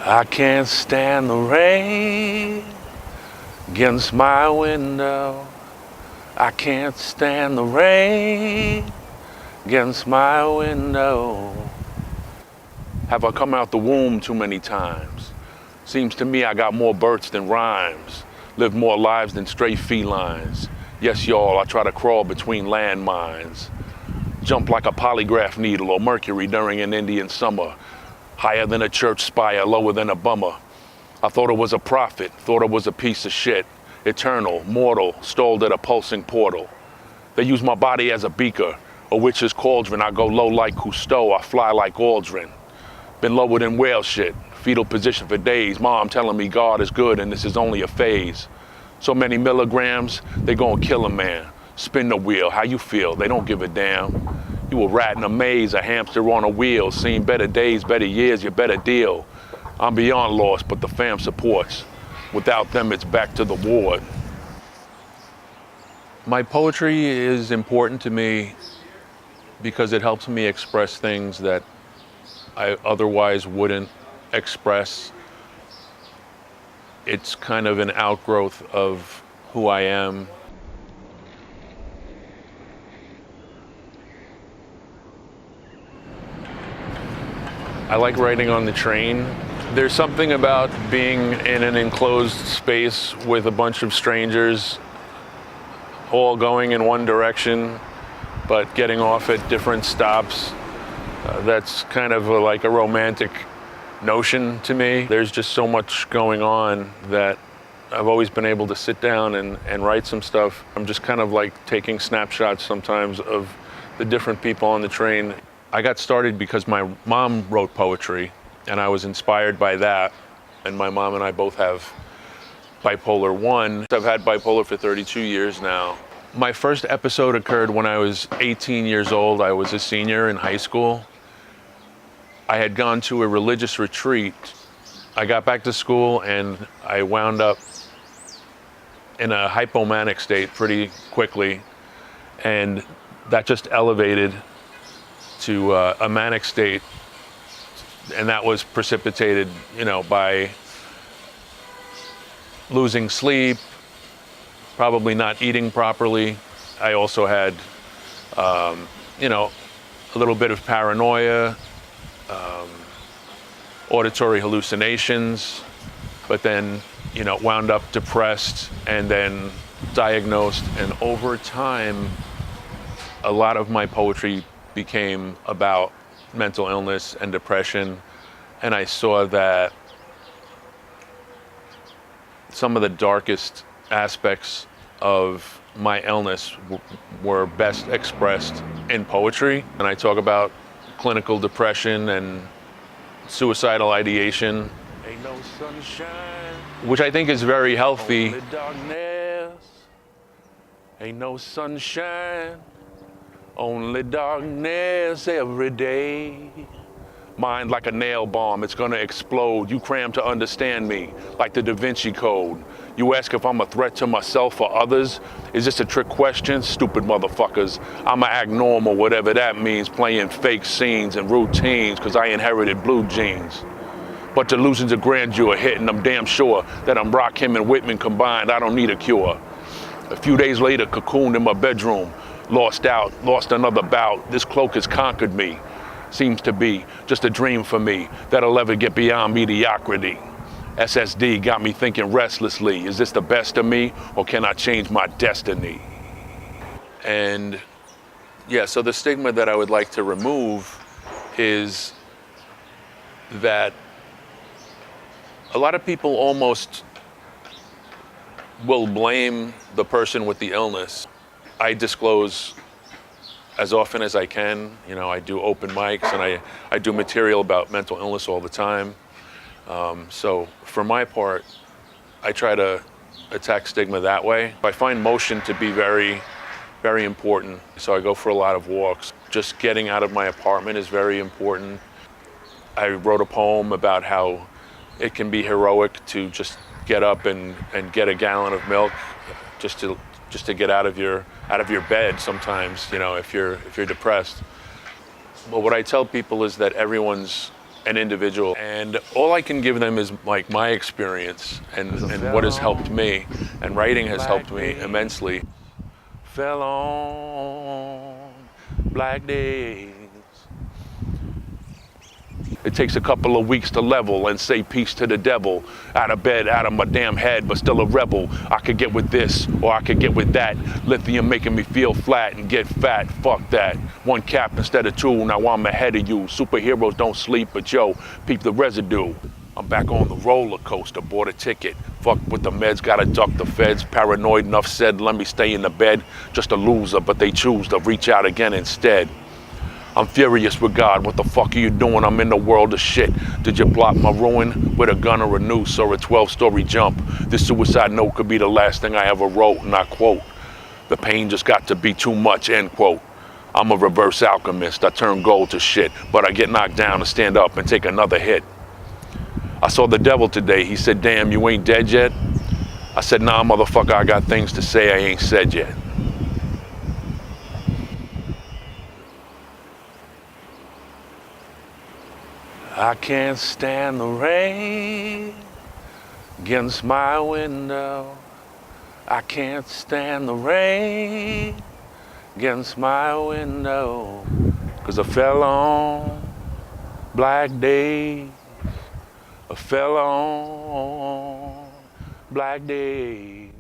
I can't stand the rain against my window. I can't stand the rain against my window. Have I come out the womb too many times? Seems to me I got more births than rhymes, lived more lives than stray felines. Yes, y'all, I try to crawl between landmines, jump like a polygraph needle or mercury during an Indian summer, higher than a church spire, lower than a bummer. I thought it was a prophet, thought it was a piece of shit, eternal, mortal, stalled at a pulsing portal. They use my body as a beaker, a witch's cauldron. I go low like Cousteau, I fly like Aldrin. Been lower than whale shit, fetal position for days. Mom telling me God is good and this is only a phase. So many milligrams, they gon' kill a man. Spin the wheel, how you feel? They don't give a damn. You a rat in a maze, a hamster on a wheel. Seen better days, better years, you better deal. I'm beyond lost, but the fam supports. Without them, it's back to the ward. My poetry is important to me because it helps me express things that I otherwise wouldn't express. It's kind of an outgrowth of who I am. I like writing on the train. There's something about being in an enclosed space with a bunch of strangers, all going in one direction, but getting off at different stops. That's kind of like a romantic notion to me. There's just so much going on that I've always been able to sit down and write some stuff. I'm just kind of like taking snapshots sometimes of the different people on the train. I got started because my mom wrote poetry and I was inspired by that. And my mom and I both have bipolar 1. I've had bipolar for 32 years now. My first episode occurred when I was 18 years old. I was a senior in high school. I had gone to a religious retreat. I got back to school and I wound up in a hypomanic state pretty quickly. And that just elevated to a manic state. And that was precipitated, by losing sleep, probably not eating properly. I also had, a little bit of paranoia, auditory hallucinations, but then, wound up depressed and then diagnosed. And over time, a lot of my poetry became about mental illness and depression. And I saw that some of the darkest aspects of my illness were best expressed in poetry. And I talk about clinical depression and suicidal ideation, ain't no sunshine, which I think is very healthy. Only darkness, ain't no sunshine, only darkness every day. Mind like a nail bomb, it's gonna explode. You cram to understand me, like the Da Vinci Code. You ask if I'm a threat to myself or others. Is this a trick question? Stupid motherfuckers. I'ma act normal, whatever that means, playing fake scenes and routines, cause I inherited blue jeans. But delusions of grandeur hit, and I'm damn sure that I'm Rakim and Whitman combined. I don't need a cure. A few days later, cocooned in my bedroom, lost another bout. This cloak has conquered me. Seems to be just a dream for me that'll ever get beyond mediocrity. SSD got me thinking restlessly. Is this the best of me, or can I change my destiny? And yeah, so the stigma that I would like to remove is that a lot of people almost will blame the person with the illness. I disclose as often as I can. I do open mics and I do material about mental illness all the time. So for my part, I try to attack stigma that way. I find motion to be very, very important. So I go for a lot of walks. Just getting out of my apartment is very important. I wrote a poem about how it can be heroic to just get up and get a gallon of milk just to get out of your bed sometimes, if you're depressed. But what I tell people is that everyone's an individual, and all I can give them is like my experience and what has helped me, and writing has helped me immensely. Fell on black days. It takes a couple of weeks to level and say peace to the devil. Out of bed, out of my damn head, but still a rebel. I could get with this, or I could get with that. Lithium making me feel flat and get fat. Fuck that. One cap instead of two, now I'm ahead of you. Superheroes don't sleep, but yo, peep the residue. I'm back on the roller coaster, bought a ticket. Fuck with the meds, gotta duck the feds. Paranoid, enough said, let me stay in the bed. Just a loser, but they choose to reach out again instead. I'm furious with God, what the fuck are you doing? I'm in the world of shit. Did you block my ruin with a gun or a noose or a 12-story jump? This suicide note could be the last thing I ever wrote, and I quote, the pain just got to be too much, end quote. I'm a reverse alchemist, I turn gold to shit, but I get knocked down and stand up and take another hit. I saw the devil today, he said, damn, you ain't dead yet? I said, nah, motherfucker, I got things to say I ain't said yet. I can't stand the rain against my window. I can't stand the rain against my window. 'Cause I fell on black days. I fell on black days.